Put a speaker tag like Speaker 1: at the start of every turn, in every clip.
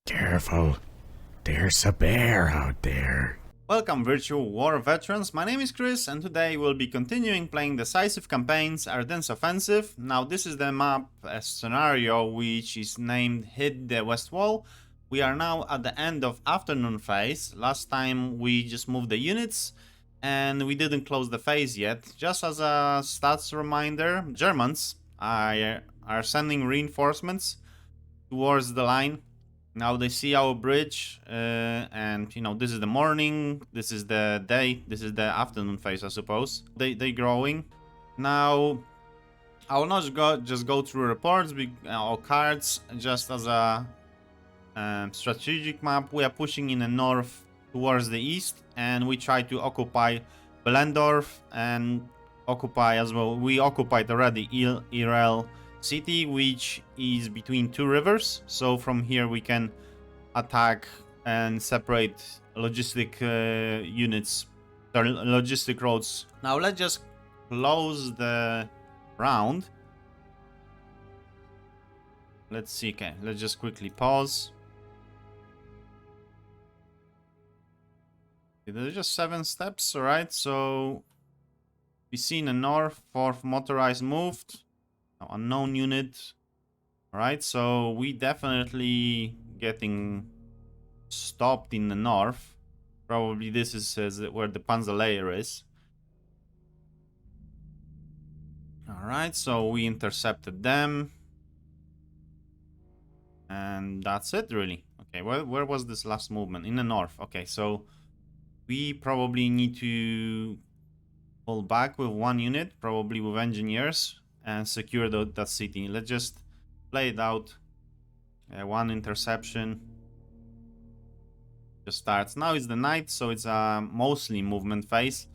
Speaker 1: Careful, there's a bear out there.
Speaker 2: Welcome Virtual War veterans, my name is Chris and today we'll be continuing playing Decisive campaigns Ardennes Offensive. Now this is the map scenario which is named Hit the West Wall. We are now at the end of afternoon phase. Last time we just moved the units and we didn't close the phase yet. Just as a stats reminder, Germans are sending reinforcements towards the line. Now they see our bridge, and you know, this is the morning, this is the day, this is the afternoon phase, I suppose. They growing. Now, I will not just go through reports or cards, just as a strategic map. We are pushing in the north towards the east, and we try to occupy Belendorf and occupy as well. We occupied already Irel city, which is between two rivers, so from here we can attack and separate logistic units, logistic roads. Now let's just close the round. Let's see. Okay, let's just quickly pause. There's just 7 steps. All right, so we see in the north 4th motorized moved. Unknown unit. Alright, so we definitely getting stopped in the north. Probably this is where the Panzer layer is. Alright, so we intercepted them. And that's it, really. Okay, where was this last movement? In the north. Okay, so we probably need to pull back with 1 unit, probably with engineers, and secure that city. Let's just play it out. 1 interception just starts. Now it's the night, so it's a mostly movement phase.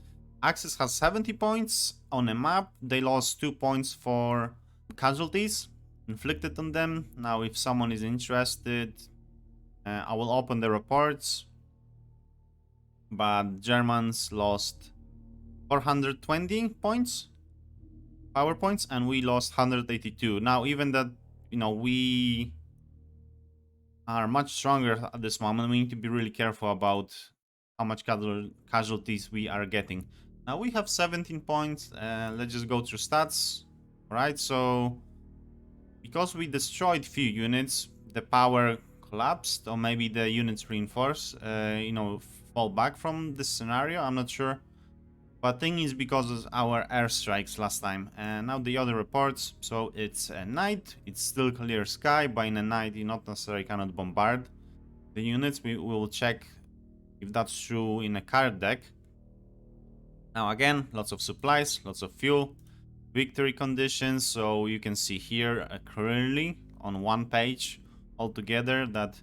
Speaker 2: Axis has 70 points on a map. They lost 2 points for casualties inflicted on them. Now if someone is interested, I will open the reports. But Germans lost 420 points, power points, and we lost 182. Now even that, you know, we are much stronger at this moment, we need to be really careful about how much casualties we are getting. Now we have 17 points. Let's just go through stats. All right, so because we destroyed few units, the power collapsed, or maybe the units reinforce, you know, fall back from this scenario. I'm not sure. But thing is because of our airstrikes last time. And now the other reports. So it's a night. It's still clear sky. But in the night, you not necessarily cannot bombard the units. We will check if that's true in a card deck. Now again, lots of supplies, lots of fuel, victory conditions. So you can see here clearly on 1 page altogether that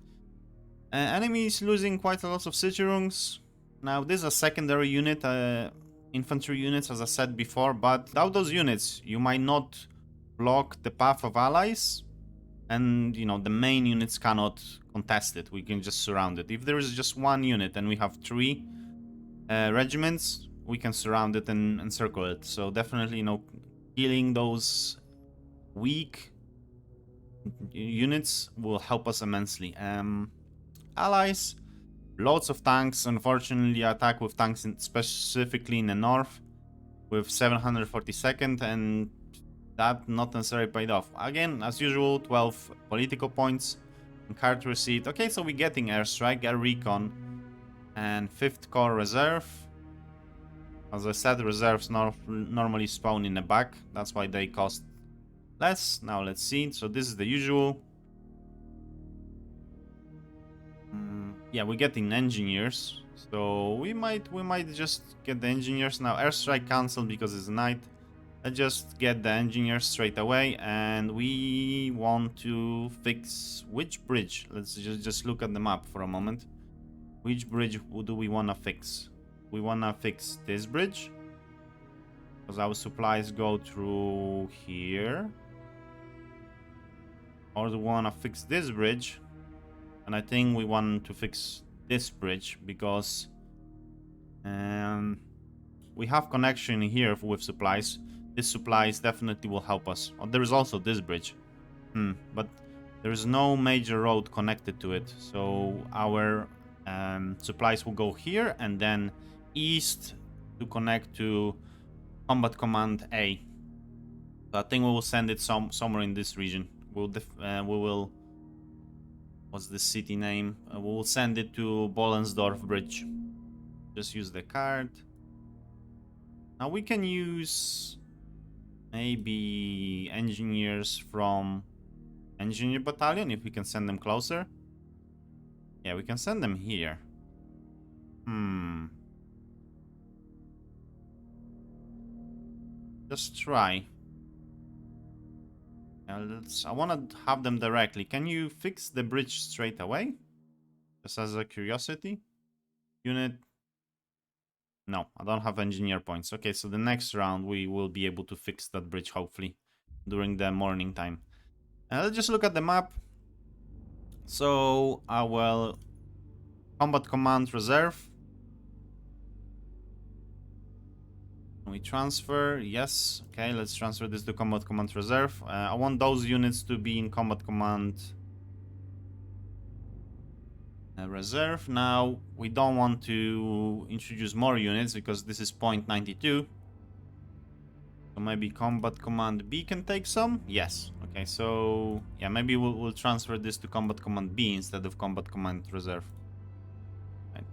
Speaker 2: enemy is losing quite a lot of Sicherungs. Now this is a secondary unit. Infantry units, as I said before, but without those units you might not block the path of allies, and you know, the main units cannot contest it. We can just surround it. If there is just 1 unit and we have 3 regiments, we can surround it and encircle it. So definitely, you know, killing those weak units will help us immensely. Allies, lots of tanks. Unfortunately, attack with tanks specifically in the north with 742nd, and that not necessarily paid off. Again, as usual, 12 political points and card receipt. Okay, so we're getting airstrike, air recon, and 5th Corps reserve. As I said, reserves normally spawn in the back. That's why they cost less. Now let's see. So this is the usual. Yeah, we're getting engineers, so we might just get the engineers now. Airstrike cancelled because it's night. Let's just get the engineers straight away, and we want to fix which bridge. Let's just look at the map for a moment. Which bridge do we want to fix? We want to fix this bridge because our supplies go through here, or do we want to fix this bridge? And I think we want to fix this bridge because we have connection here with supplies. This supplies definitely will help us. Oh, there is also this bridge. But There's no major road connected to it, so our supplies will go here and then east to connect to Combat Command A. So I think we will send it somewhere in this region. We will. What's the city name? We will send it to Bollensdorf Bridge. Just use the card. Now we can use maybe engineers from Engineer Battalion if we can send them closer. Yeah, we can send them here. Just try. I want to have them directly. Can you fix the bridge straight away? Just as a curiosity. Unit. No, I don't have engineer points. Okay, so the next round we will be able to fix that bridge, hopefully, during the morning time. Let's just look at the map. So, our Combat Command Reserve. We transfer, yes. Okay, let's transfer this to Combat Command Reserve. I want those units to be in Combat Command Reserve. Now, we don't want to introduce more units because this is 0.92. So maybe Combat Command B can take some? Yes. Okay, so yeah, maybe we'll transfer this to Combat Command B instead of Combat Command Reserve. Right.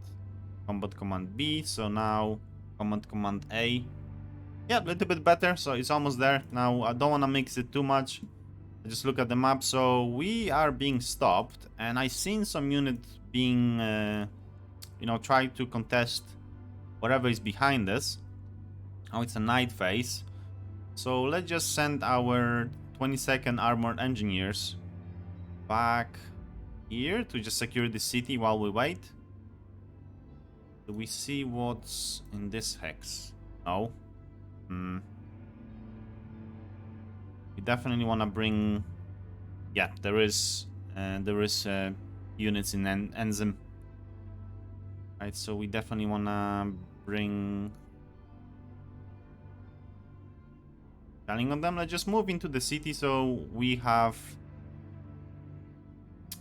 Speaker 2: Combat Command B, so now Combat Command A. Yeah, a little bit better, so it's almost there. Now, I don't want to mix it too much. Just look at the map. So we are being stopped, and I've seen some units being, try to contest whatever is behind us. Oh, it's a night phase. So let's just send our 22nd Armored Engineers back here to just secure the city while we wait. Do we see what's in this hex? No. We definitely want to bring... Yeah, there is units in Enzim. Right, so we definitely want to bring... Telling on them, let's just move into the city so we have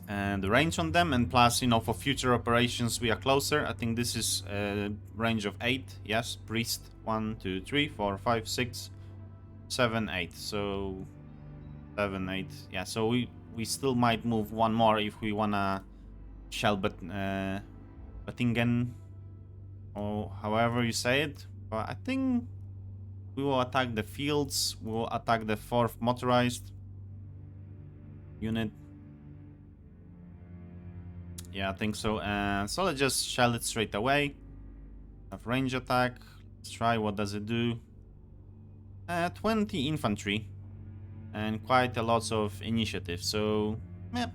Speaker 2: the range on them, and plus, for future operations we are closer. I think this is a range of 8. Yes, priest 1, 2, 3, 4, 5, 6, 7, 8. So 7, 8. Yeah, so we still might move one more if we wanna shell Bettingen, or however you say it. But I think we will attack the fields. We will attack the 4th motorized unit. Yeah, I think so. So let's just shell it straight away. Have range attack. Let's try. What does it do? 20 infantry and quite a lot of initiative. So, yeah,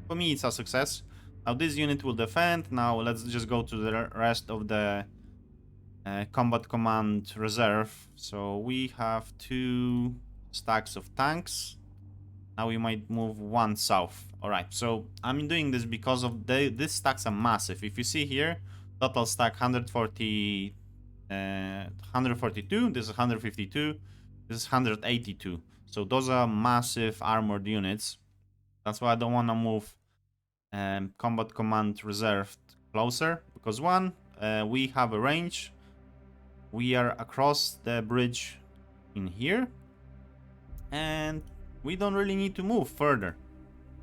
Speaker 2: for me it's a success. Now this unit will defend. Now let's just go to the rest of the Combat Command Reserve. So we have 2 stacks of tanks. Now we might move 1 south. Alright, so I'm doing this because of these stacks are massive. If you see here, total stack 142, this is 152, this is 182. So those are massive armored units. That's why I don't want to move Combat Command Reserve closer. Because one, we have a range. We are across the bridge in here. And we don't really need to move further.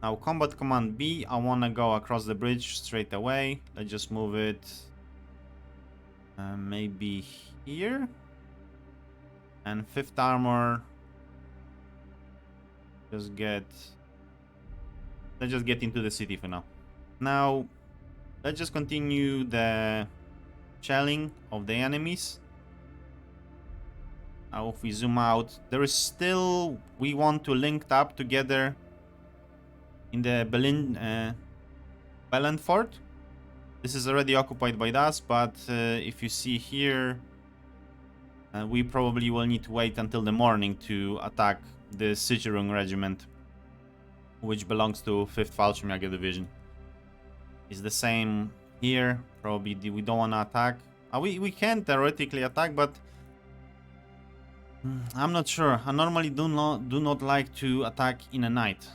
Speaker 2: Now, Combat Command B, I want to go across the bridge straight away. Let's just move it maybe here. And 5th Armor, let's just get into the city for now. Now, let's just continue the shelling of the enemies. Now, if we zoom out, there is still, we want to link up together in the Belen fort. This is already occupied by us, but if you see here, we probably will need to wait until the morning to attack the Sicherung regiment, which belongs to 5th Fallschirmjäger division. It's the same here. Probably we don't want to attack. We can theoretically attack, but I'm not sure. I normally do not like to attack in a night.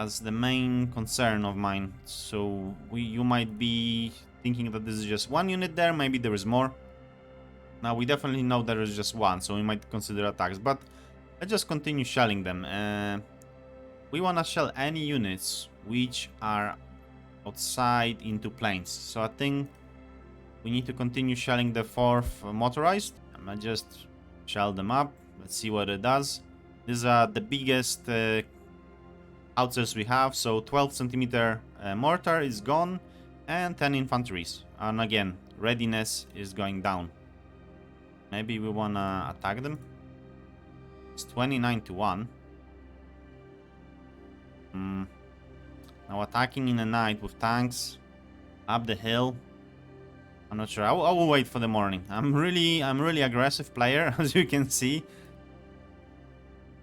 Speaker 2: That's the main concern of mine. So you might be thinking that this is just one unit there. Maybe there is more. Now we definitely know there is just one, so we might consider attacks. But let's just continue shelling them. We want to shell any units which are outside into planes. So I think we need to continue shelling the 4th motorized. I'm gonna just shell them up. Let's see what it does. These are the biggest howitzers we have. So 12 centimeter mortar is gone and 10 infantries. And again, readiness is going down. Maybe we wanna attack them. It's 29 to 1. Now attacking in the night with tanks up the hill. I'm not sure. I will wait for the morning. I'm really aggressive player, as you can see.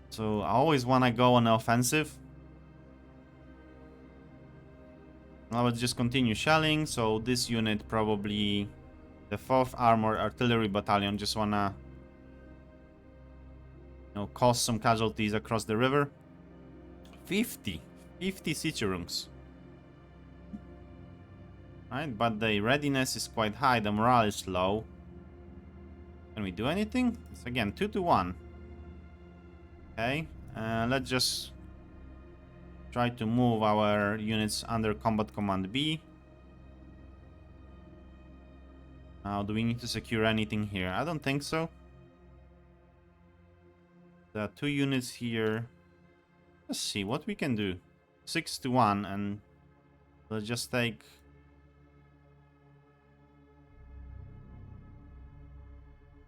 Speaker 2: So I always want to go on the offensive. I will just continue shelling. So this unit probably the 4th Armored Artillery Battalion just wanna cause some casualties across the river. 50 Sicherungs. Right, but the readiness is quite high, the morale is low. Can we do anything? It's again 2 to 1. Okay, let's just try to move our units under Combat Command B. Now, do we need to secure anything here? I don't think so. There are 2 units here. Let's see what we can do. 6 to 1, and let's just take...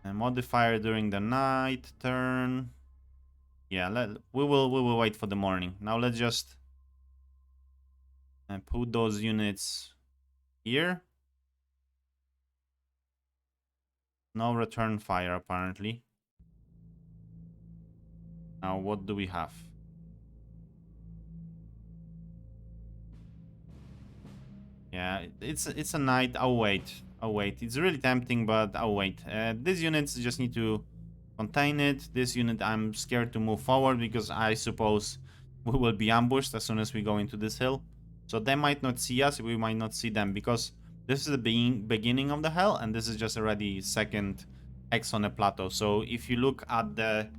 Speaker 2: a modifier during the night turn. Yeah, we will wait for the morning. Now let's just put those units here. No return fire apparently. Now what do we have? Yeah, it's a night. I'll wait. It's really tempting, but I'll wait. These units just need to contain it. This unit I'm scared to move forward because I suppose we will be ambushed as soon as we go into this hill. So they might not see us, we might not see them, because this is the beginning of the hill and this is just already second X on the plateau. So if you look at the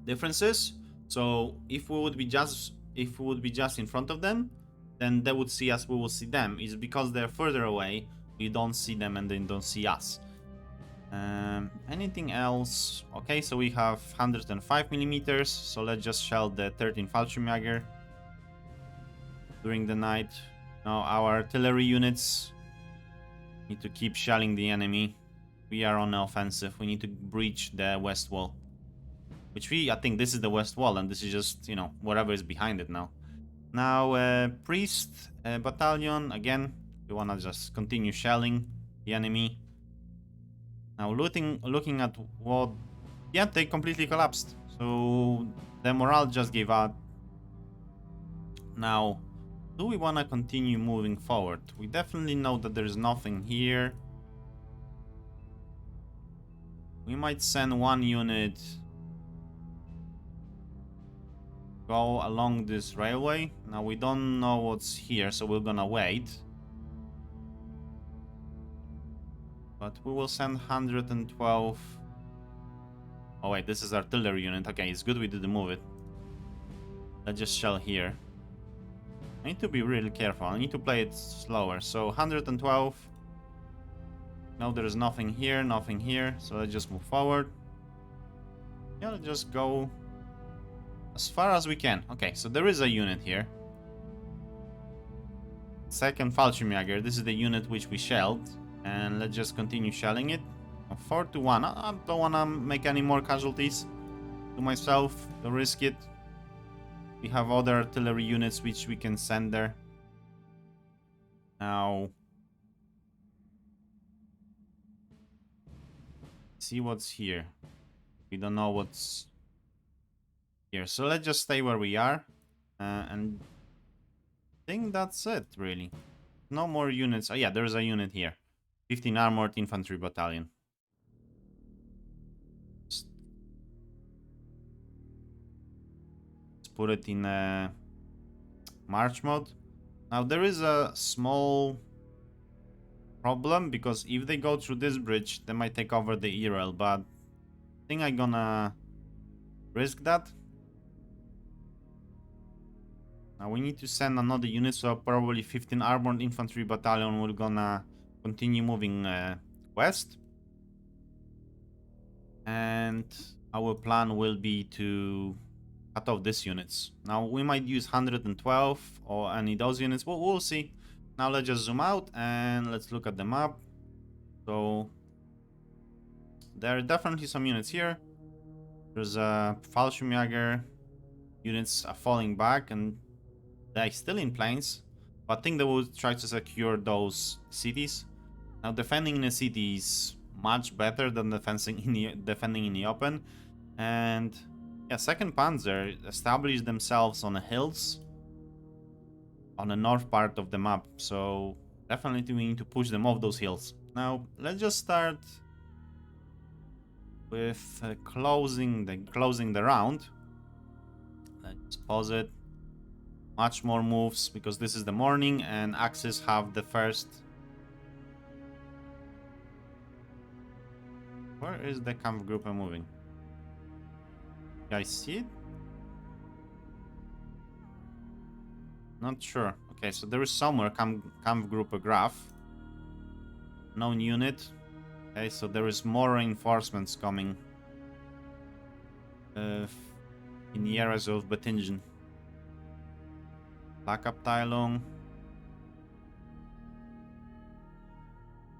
Speaker 2: differences, so if we would be just in front of them, then they would see us, we will see them. It's because they're further away, we don't see them and they don't see us. Anything else? Okay, so we have 105 millimeters, so let's just shell the 13 Fallschirmjäger during the night. Now our artillery units need to keep shelling the enemy. We are on the offensive. We need to breach the west wall, which I think this is the west wall, and this is just, whatever is behind it now. Now, priest battalion, again, we want to just continue shelling the enemy. Now, looking at what... Yeah, they completely collapsed. So, the morale just gave out. Now, do we want to continue moving forward? We definitely know that there's nothing here. We might send one unit... go along this railway. Now, we don't know what's here, so we're gonna wait. But we will send 112... Oh wait, this is artillery unit. Okay, it's good we didn't move it. Let's just shell here. I need to be really careful. I need to play it slower. So 112. No, there's nothing here, nothing here. So let's just move forward. Yeah, let's just go as far as we can. Okay, so there is a unit here. Second Fallschirmjäger. This is the unit which we shelled. And let's just continue shelling it. 4 to 1. I don't want to make any more casualties to myself. Don't risk it. We have other artillery units which we can send there. Now, see what's here. We don't know what's here. So let's just stay where we are. And I think that's it, really. No more units. Oh yeah, there's a unit here. 15 Armored Infantry Battalion. Let's put it in a March mode. Now there is a small problem because if they go through this bridge, they might take over the Irel, but I think I'm gonna risk that. Now we need to send another unit, so probably 15 Armored Infantry Battalion will gonna continue moving west. And our plan will be to cut off these units. Now we might use 112 or any of those units, but we'll see. Now let's just zoom out and let's look at the map. So there are definitely some units here. There's a Fallschirmjäger. Units are falling back and they're still in plains, but I think they will try to secure those cities. Now defending in a city is much better than defending in the open. And yeah, 2nd Panzer established themselves on the hills on the north part of the map, so definitely we need to push them off those hills. Now let's just start with closing the round. Let's pause it. Much more moves because this is the morning and Axis have the first. Where is the Kampfgruppe moving? You guys see it? Not sure. Okay, so there is somewhere Kampfgruppe Graf. Known unit. Okay, so there is more reinforcements coming in the areas of Bettingen. Flakabteilung.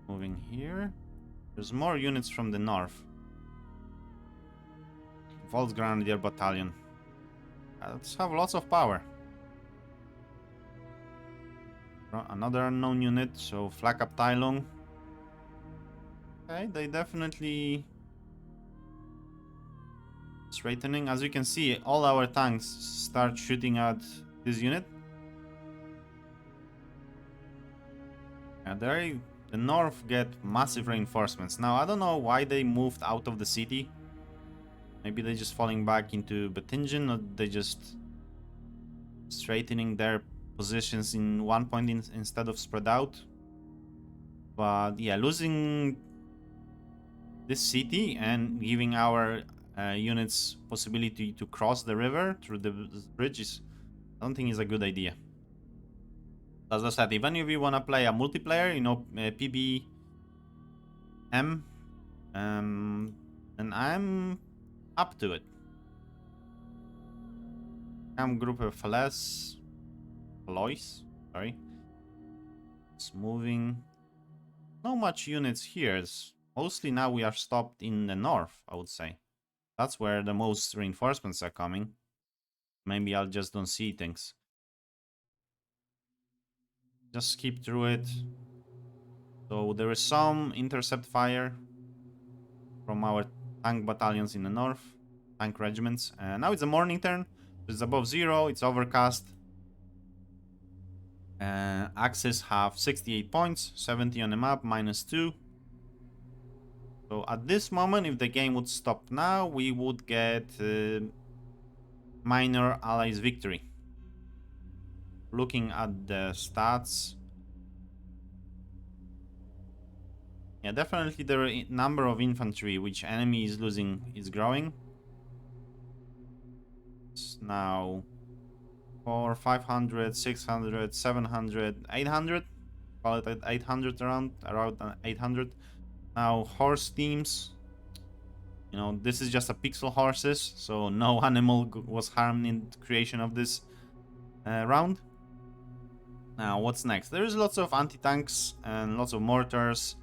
Speaker 2: Moving here. There's more units from the north. Volksgrenadier Battalion. Let's have lots of power. Another unknown unit, so Flakabteilung. Okay, they definitely straightening. As you can see, all our tanks start shooting at this unit. And the north get massive reinforcements. Now, I don't know why they moved out of the city. Maybe they're just falling back into Bettingen, or they just straightening their positions in one point instead of spread out. But yeah, losing this city and giving our units possibility to cross the river through the bridges, I don't think is a good idea. As I said, even if you want to play a multiplayer, you know, PBM, and I'm up to it. Kampfgruppe Falois, sorry. It's moving. Not much units here. It's mostly now we are stopped in the north, I would say. That's where the most reinforcements are coming. Maybe I'll just don't see things. Just skip through it. So there is some intercept fire from our tank battalions in the north, tank regiments. And now it's a morning turn. It's above 0, it's overcast. Axis have 68 points, 70 on the map, -2. So at this moment, if the game would stop now, we would get minor allies victory. Looking at the stats, yeah, definitely the number of infantry which enemy is losing is growing. It's now 400, 500, 600, 700, 800. Call it at 800 around 800. Now horse teams. You know, this is just a pixel horses, so no animal was harmed in the creation of this round. Now, what's next? There's lots of anti-tanks and lots of mortars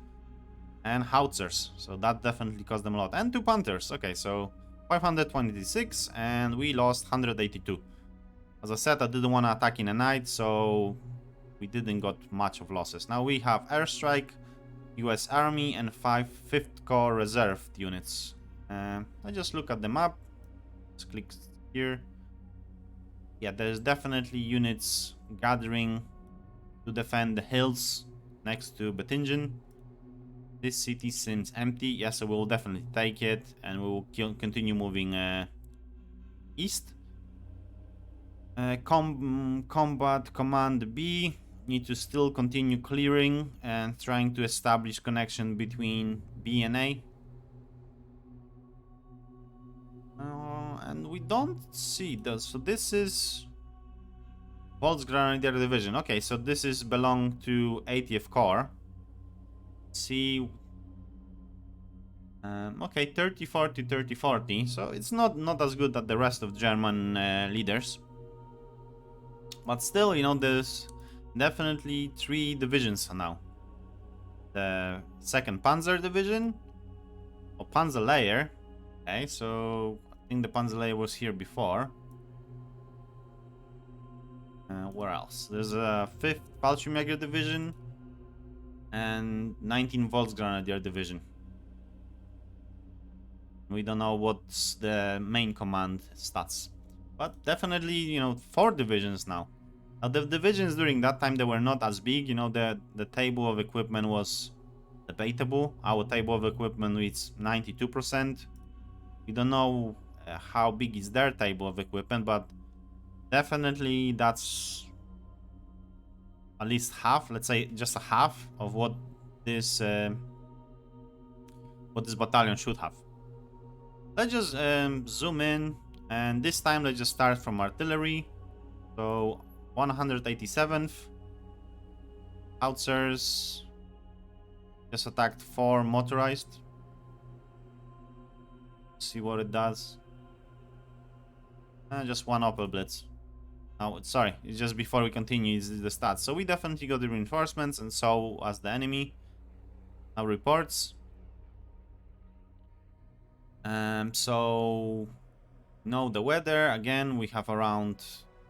Speaker 2: and howitzers, so that definitely cost them a lot. And 2 Panthers. Okay, so 526, and we lost 182. As I said, I didn't want to attack in the night, so we didn't got much of losses. Now we have airstrike, US Army, and 5 5th Corps reserve units. I just look at the map. Let's click here. Yeah, there's definitely units gathering to defend the hills next to Bettingen. This city seems empty. Yes, so we'll definitely take it, and we will continue moving east. Combat Command B. Need to still continue clearing and trying to establish connection between B and A. And we don't see those. So this is Volksgrenadier Division. Okay, so this is belong to 80th Corps. See. Okay, 30-40, 30-40. So it's not as good as the rest of German leaders. But still, you know, there's definitely 3 divisions now. The 2nd Panzer Division, or Panzer Layer. Okay, so I think the Panzer Layer was here before. Where else? There's a 5th Fallschirmjäger Division and 19 Volksgrenadier Division. We don't know what's the main command stats, but definitely, you know, 4 divisions now. Now the divisions during that time, they were not as big. You know, the table of equipment was debatable. Our table of equipment is 92%. We don't know how big is their table of equipment, but definitely that's at least half. Let's say just a half of what this battalion should have. Let's just zoom in, and this time let's just start from artillery. So 187th Howitzers just attacked 4 motorized. See what it does. Just 1 Opel Blitz. Oh, sorry, it's just before we continue, it's the stats. So we definitely got the reinforcements, and so as the enemy. Now reports. So know the weather. Again, we have around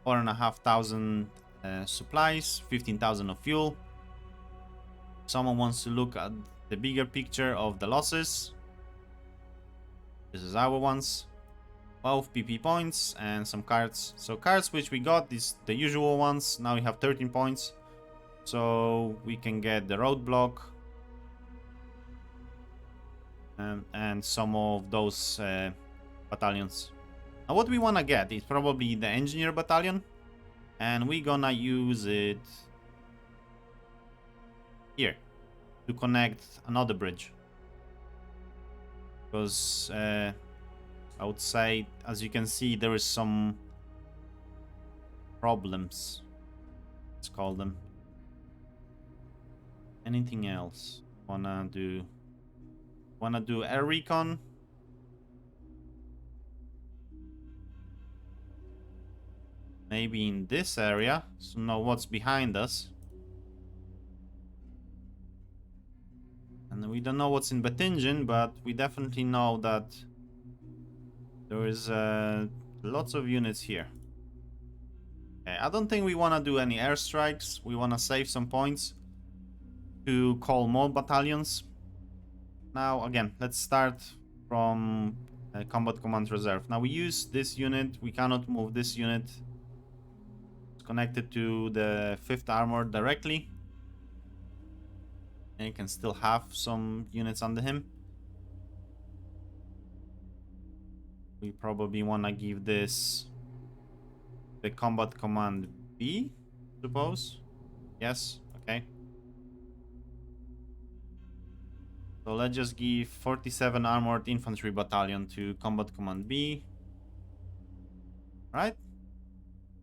Speaker 2: 4,500 supplies, 15,000 of fuel. Someone wants to look at the bigger picture of the losses. This is our ones. 12 PP points and some cards. So cards which we got is the usual ones. Now we have 13 points. So we can get the roadblock. And some of those battalions. Now what we want to get is probably the engineer battalion. And we're gonna use it here to connect another bridge. Because I would say, as you can see, there is some problems. Let's call them. Anything else? Wanna do air recon? Maybe in this area, so know what's behind us. And we don't know what's in Bettingen, but we definitely know that there is lots of units here. Okay, I don't think we want to do any airstrikes. We want to save some points to call more battalions. Now, again, let's start from Combat Command Reserve. Now, we use this unit. We cannot move this unit. It's connected to the 5th Armor directly. And you can still have some units under him. We probably want to give this the Combat Command B, suppose. Yes, okay. So let's just give 47 Armored Infantry Battalion to Combat Command B. Right?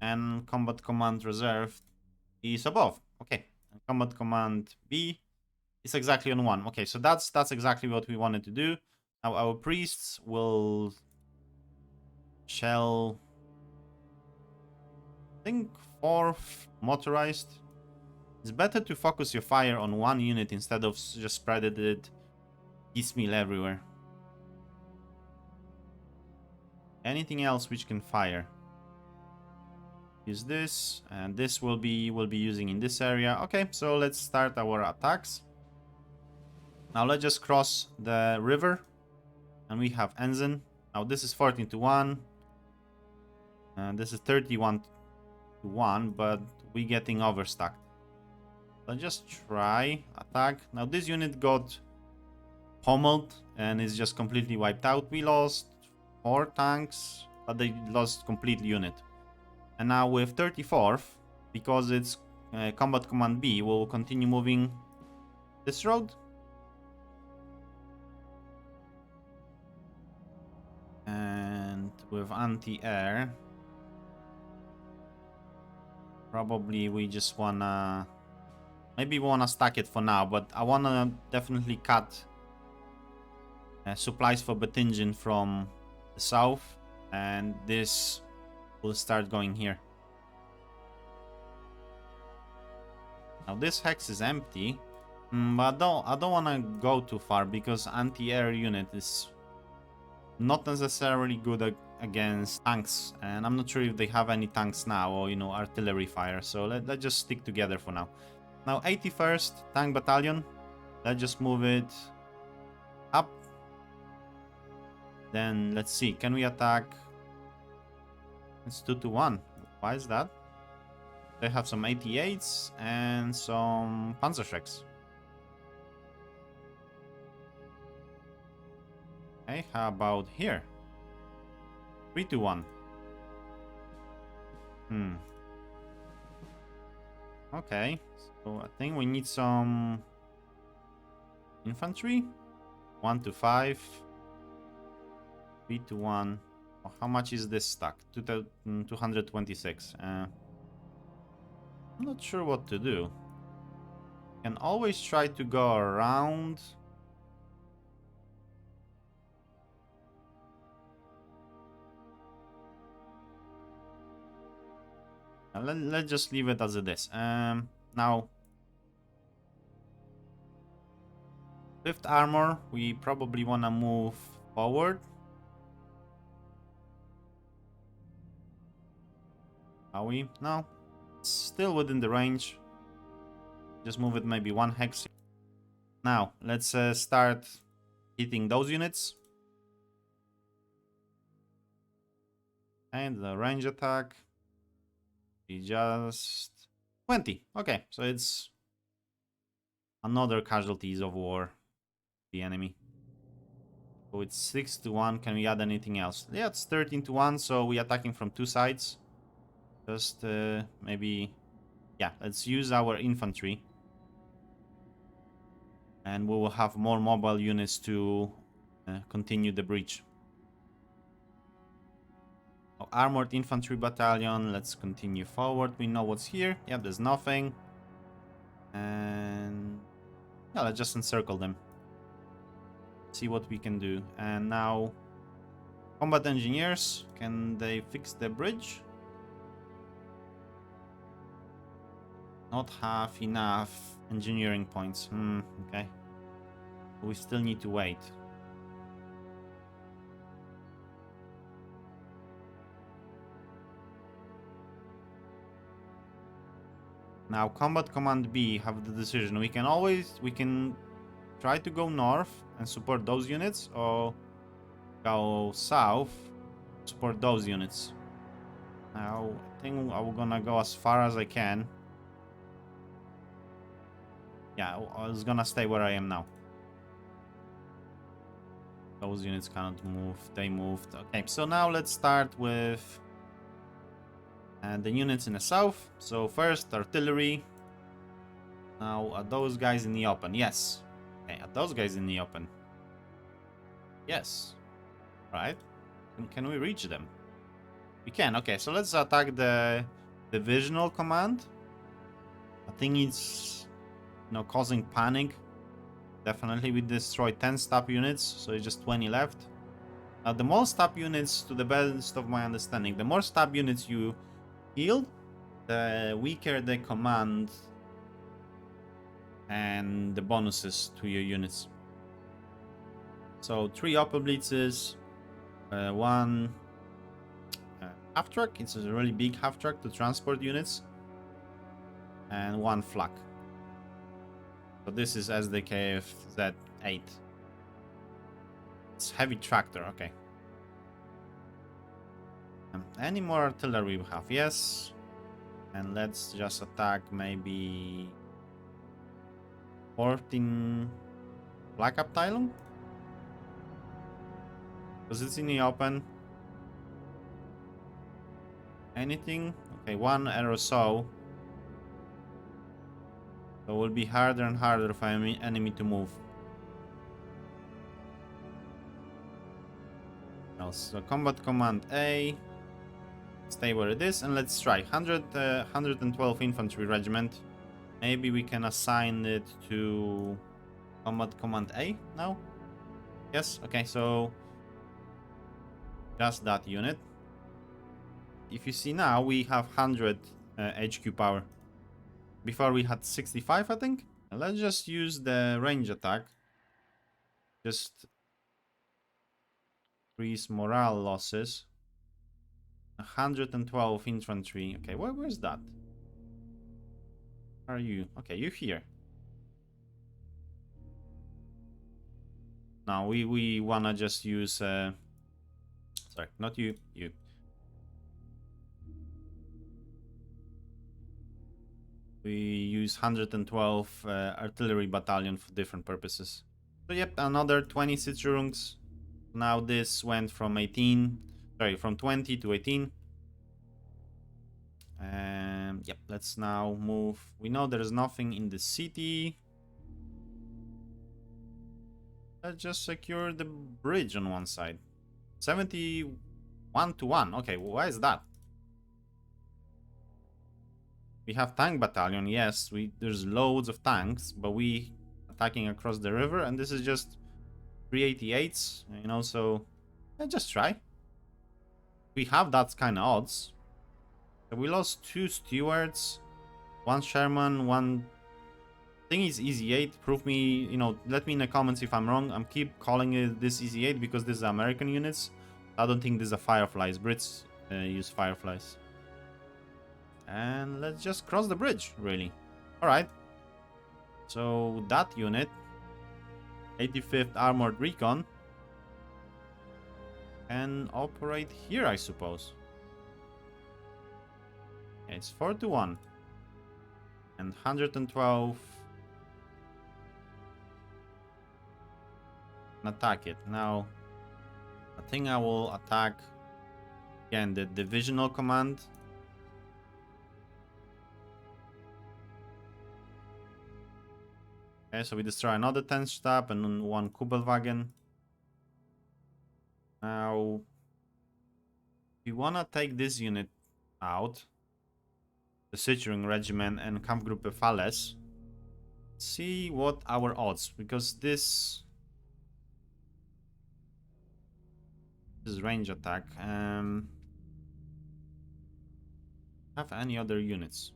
Speaker 2: And Combat Command Reserve is above. Okay. And Combat Command B is exactly on 1. Okay, so that's exactly what we wanted to do. Now our priests will shell, I think, 4 motorized. It's better to focus your fire on 1 unit instead of just spreading it piecemeal everywhere. Anything else which can fire? Use this, and this we'll be using in this area. Okay, so let's start our attacks. Now let's just cross the river, and we have Ensign. Now this is 14 to 1, and this is 31 to 1, but we're getting overstacked. Let's just try attack. Now this unit got pummeled and is just completely wiped out. We lost 4 tanks, but they lost complete unit. And now with 34th, because it's Combat Command B, we'll continue moving this road. And with anti-air, probably we just wanna... Maybe we wanna stack it for now, but I wanna definitely cut supplies for Bettingen from the south, and this will start going here. Now this hex is empty, but I don't wanna go too far because anti-air unit is not necessarily good against tanks, and I'm not sure if they have any tanks now or, you know, artillery fire, so let's just stick together for now. Now 81st Tank Battalion, let's just move it up. Then let's see, can we attack? It's 2-1. Why is that? They have some 88s and some Panzerschrecks. Okay, how about here? 3-1. Okay, so I think we need some infantry. 1-5. 3-1. Oh, how much is this stack? 226. I'm not sure what to do. Can always try to go around. Let's just leave it as it is. Now, 5th Armor, we probably want to move forward. Are we? No. It's still within the range. Just move it maybe 1 hex. Now, let's start hitting those units. And the range attack is just 20. Okay, so it's another casualties of war, the enemy. So it's 6-1. Can we add anything else? Yeah, it's 13-1, so we're attacking from 2 sides. Just maybe... Yeah, let's use our infantry. And we will have more mobile units to continue the breach. Oh, Armored Infantry Battalion, let's continue forward. We know what's here. Yeah, there's nothing. And... yeah, let's just encircle them. See what we can do. And now... Combat Engineers, can they fix the bridge? Not have enough engineering points. Okay. We still need to wait. Now, Combat Command B have the decision. We can try to go north and support those units, or go south, support those units. Now, I think I'm gonna go as far as I can. Yeah, I was gonna stay where I am now. Those units cannot move. They moved. Okay, so now let's start with the units in the south. So first, artillery. Now, are those guys in the open? Yes. Okay, are those guys in the open? Yes. Right. And can we reach them? We can. Okay, so let's attack the divisional command. I think it's, you know, causing panic. Definitely, we destroyed 10 stab units, so it's just 20 left. The more stab units, to the best of my understanding, the more stab units you heal, the weaker the command and the bonuses to your units. So 3 upper blitzes, 1 half truck. It's a really big half truck to transport units, and 1 flak. So this is SDKF Z8. It's heavy tractor, okay. Any more artillery we have? Yes. And let's just attack maybe 14 Black Abteilung. Because it's in the open. Anything? Okay, one arrow so. So it will be harder and harder for enemy to move. Now, so combat command A. Stay where it is, and let's try 112 infantry regiment. Maybe we can assign it to combat command A now. Yes. Okay. So just that unit. If you see now, we have 100 HQ power. Before we had 65, I think. And let's just use the range attack. Just increase morale losses. 112 infantry. Okay, where's that? Where are you? Okay, you here. Now we wanna just use sorry, not you. We use 112 artillery battalion for different purposes. So yep, another 20 Sitzerungs. Now this went from 20 to 18. Yep, let's now move. We know there's nothing in the city. Let's just secure the bridge on one side. 71 to 1. Okay, why is that? We have tank battalion, yes. There's loads of tanks, but we attacking across the river, and this is just 388s, you know, so just try. We have that kind of odds. So we lost 2 stewards, 1 Sherman, 1... I think it's Easy 8. Prove me, you know, let me in the comments if I'm wrong. I'm keep calling it this Easy 8 because this is American units. I don't think these are Fireflies. Brits use Fireflies. And let's just cross the bridge, really. Alright. So that unit, 85th Armored Recon, can operate here, I suppose. It's 4 to 1. And 112. Attack it. Now, I think I will attack again the divisional command. Okay, so we destroy another 10 stab and 1 Kubelwagen. Now, we wanna take this unit out, the Sitzering Regiment and Kampfgruppe Fales. See what our odds, because this is range attack. Have any other units?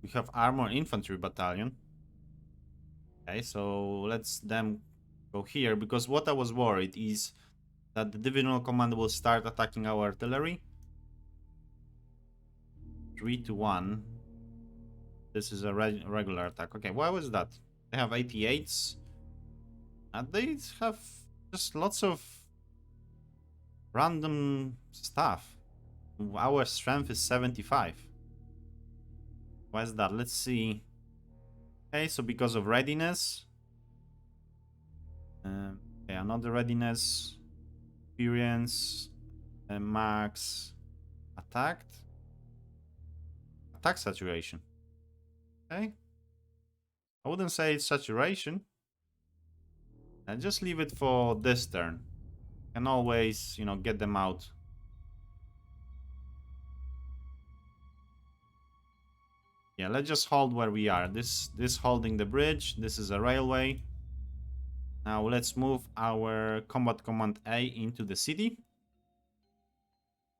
Speaker 2: We have Armored Infantry Battalion. Okay, so let's them go here, because what I was worried is that the divisional command will start attacking our artillery. 3 to 1. This is a regular attack. Okay, why was that? They have 88s. And they have just lots of random stuff. Our strength is 75. Why is that? Let's see. Okay, so because of readiness. Okay, another readiness. Experience. Max. Attacked. Attack saturation. Okay. I wouldn't say it's saturation. And just leave it for this turn. Can always, you know, get them out. Yeah, let's just hold where we are. This holding the bridge. This is a railway. Now let's move our combat command A into the city.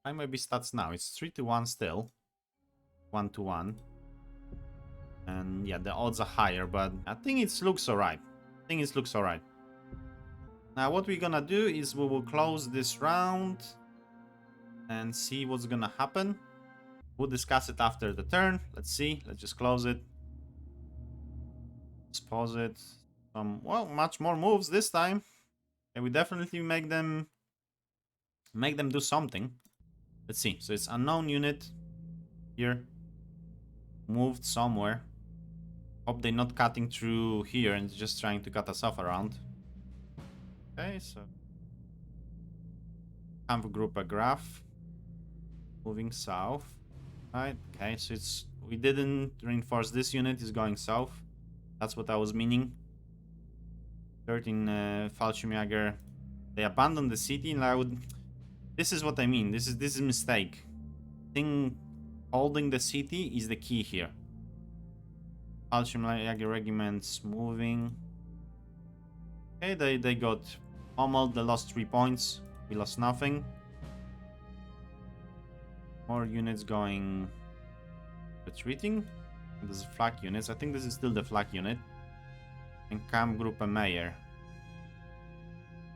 Speaker 2: I might be stats now. It's 3 to 1 still. 1 to 1. And yeah, the odds are higher, but I think it looks alright. Now what we're gonna do is we will close this round and see what's gonna happen. We'll discuss it after the turn. Let's see. Let's just close it. Let's pause it. Well, much more moves this time. And we definitely make them do something. Let's see. So it's unknown unit here. Moved somewhere. Hope they're not cutting through here and just trying to cut us off around. Okay, so Kampfgruppe Graf. moving south. Right, okay, so we didn't reinforce this unit, is going south. That's what I was meaning. 13 Fallschirmjäger. They abandoned the city, and this is what I mean. This is mistake. Holding the city is the key here. Fallschirmjäger regiments moving. Okay, they got pummeled. They lost 3 points. We lost nothing. More units going retreating. There's flak units. I think this is still the flak unit. And Kampfgruppe Meyer.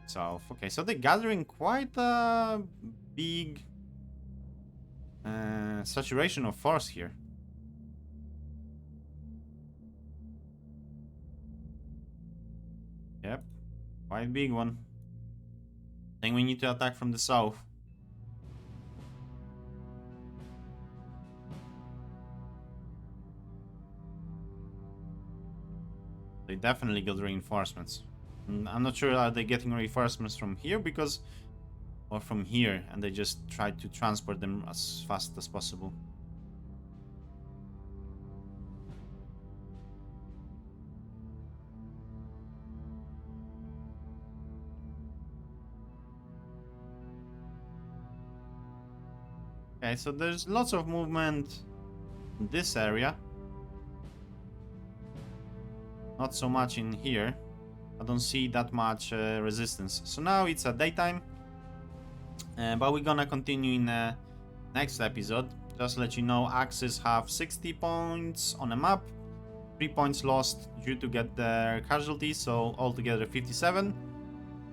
Speaker 2: So, okay, so they're gathering quite a big saturation of force here. Yep, quite big one. I think we need to attack from the south. They definitely got reinforcements. I'm not sure are they getting reinforcements from here or from here, and they just try to transport them as fast as possible. Okay, so there's lots of movement in this area. Not so much in here. I don't see that much resistance. So now it's a daytime. But we're gonna continue in the next episode. Just to let you know, Axis have 60 points on a map. 3 points lost due to get their casualties, so altogether 57.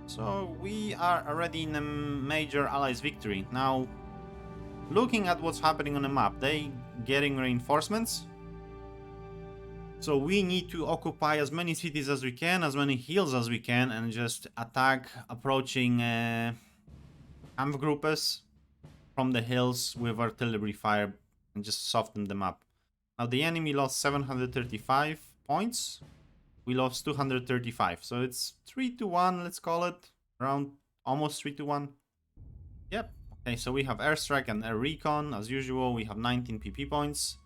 Speaker 2: So we are already in a major Allies victory. Now, looking at what's happening on the map, they getting reinforcements. So we need to occupy as many cities as we can, as many hills as we can, and just attack approaching Kampfgruppes from the hills with artillery fire and just soften them up. Now the enemy lost 735 points. We lost 235. So it's 3-1, let's call it. Around almost 3-1. Yep. Okay, so we have airstrike and air recon. As usual, we have 19 PP points.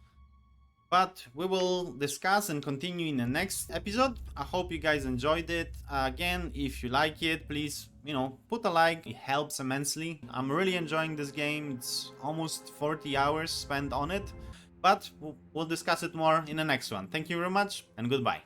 Speaker 2: But we will discuss and continue in the next episode. I hope you guys enjoyed it. Again, if you like it, please, put a like. It helps immensely. I'm really enjoying this game. It's almost 40 hours spent on it. But we'll discuss it more in the next one. Thank you very much and goodbye.